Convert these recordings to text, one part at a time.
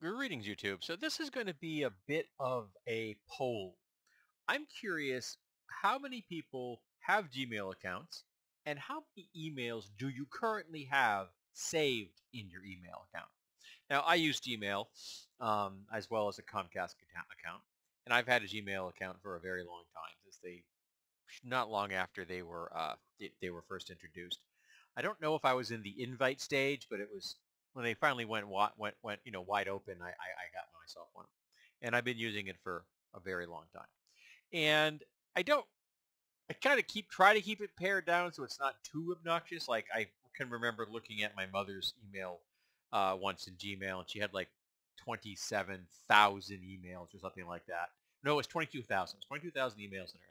Greetings, YouTube. So this is going to be a bit of a poll. I'm curious, how many people have Gmail accounts and how many emails do you currently have saved in your email account? Now, I use Gmail as well as a Comcast account, and I've had a Gmail account for a very long time, since not long after they were first introduced. I don't know if I was in the invite stage, but it was when they finally went wide open. I got myself one, and I've been using it for a very long time. And I don't. I kind of try to keep it pared down so it's not too obnoxious. Like I can remember looking at my mother's email once in Gmail, and she had like 27,000 emails or something like that. No, it was 22,000. It was 22,000 emails in her,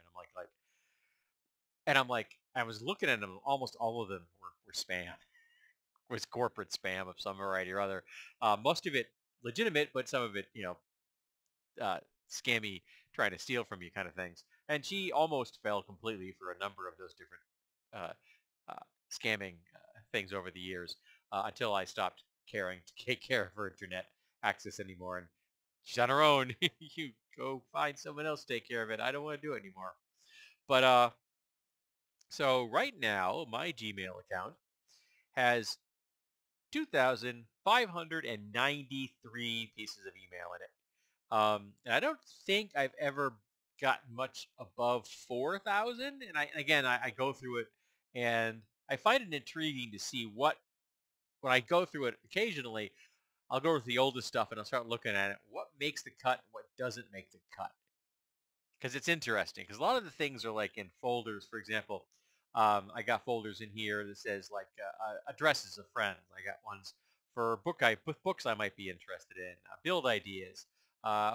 and I'm like, I was looking at them. Almost all of them were spam, was corporate spam of some variety or other. Most of it legitimate, but some of it, uh, scammy, trying to steal from you kind of things. And she almost fell completely for a number of those different uh, uh, scamming things over the years until I stopped caring to take care of her internet access anymore. And she's on her own. You go find someone else to take care of it. I don't want to do it anymore. But so right now, my Gmail account has 2,593 pieces of email in it. And I don't think I've ever gotten much above 4,000. And I go through it and I find it intriguing to see when I go through it occasionally, I'll go with the oldest stuff and I'll start looking at it. What makes the cut? What doesn't make the cut? Because it's interesting. Because a lot of the things are like in folders. For example, I got folders in here that says like addresses of friends. I got ones for books I might be interested in, build ideas,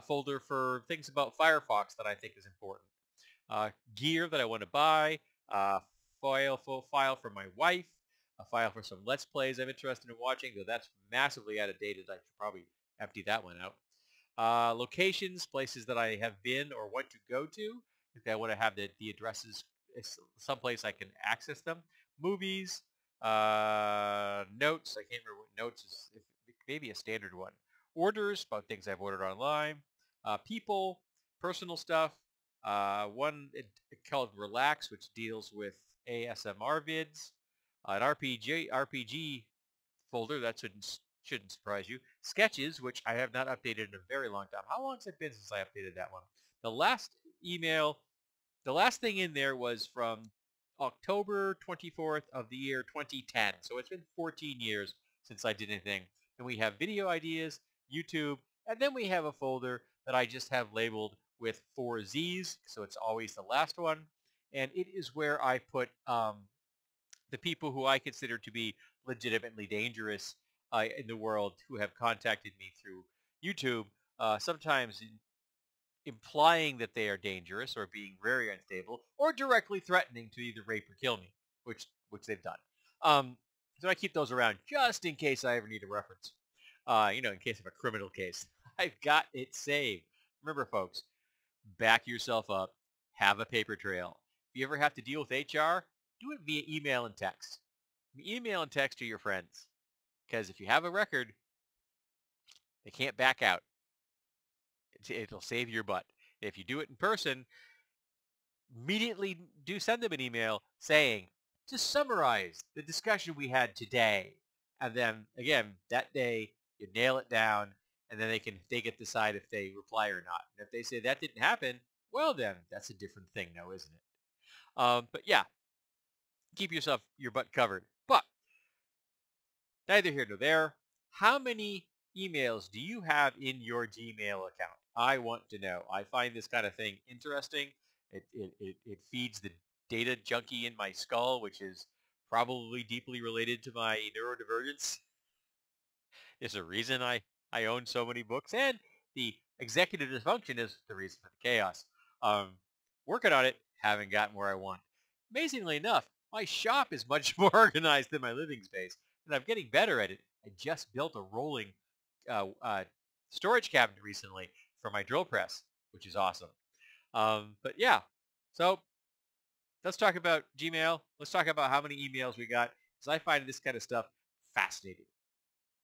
folder for things about Firefox that I think is important, gear that I want to buy, uh, file for my wife, a file for some Let's Plays I'm interested in watching, though that's massively out of date. I should probably empty that one out. Locations, places that I have been or want to go to. If I want to have the addresses someplace I can access them. Movies, notes. I can't remember what notes is. Maybe a standard one. Orders, about things I've ordered online. People, personal stuff. One called Relax, which deals with ASMR vids. An RPG folder, that shouldn't surprise you. Sketches, which I have not updated in a very long time. How long has it been since I updated that one? The last email, the last thing in there was from October 24th of the year 2010. So it's been 14 years since I did anything. And we have video ideas, YouTube, and then we have a folder that I just have labeled with 4Zs, so it's always the last one. And it is where I put the people who I consider to be legitimately dangerous in the world who have contacted me through YouTube, sometimes implying that they are dangerous or being very unstable or directly threatening to either rape or kill me, which they've done. So I keep those around just in case I ever need a reference, in case of a criminal case. I've got it saved. Remember, folks, back yourself up, have a paper trail. If you ever have to deal with HR, do it via email and text. Email and text to your friends, because if you have a record, they can't back out. It'll save your butt. If you do it in person, immediately do send them an email saying, to summarize the discussion we had today. And then again, that day you nail it down, and then they get to decide if they reply or not. And if they say that didn't happen, well then that's a different thing now, isn't it? But yeah, keep your butt covered. But neither here nor there. How many emails do you have in your Gmail account? I want to know. I find this kind of thing interesting. It feeds the data junkie in my skull, which is probably deeply related to my neurodivergence. Is the reason I own so many books, and the executive dysfunction is the reason for the chaos. Um, Working on it, haven't gotten where I want. Amazingly enough, my shop is much more organized than my living space, and I'm getting better at it. I just built a rolling uh, uh, storage cabinet recently for my drill press, which is awesome. But yeah, so let's talk about Gmail. Let's talk about how many emails we got, because I find this kind of stuff fascinating.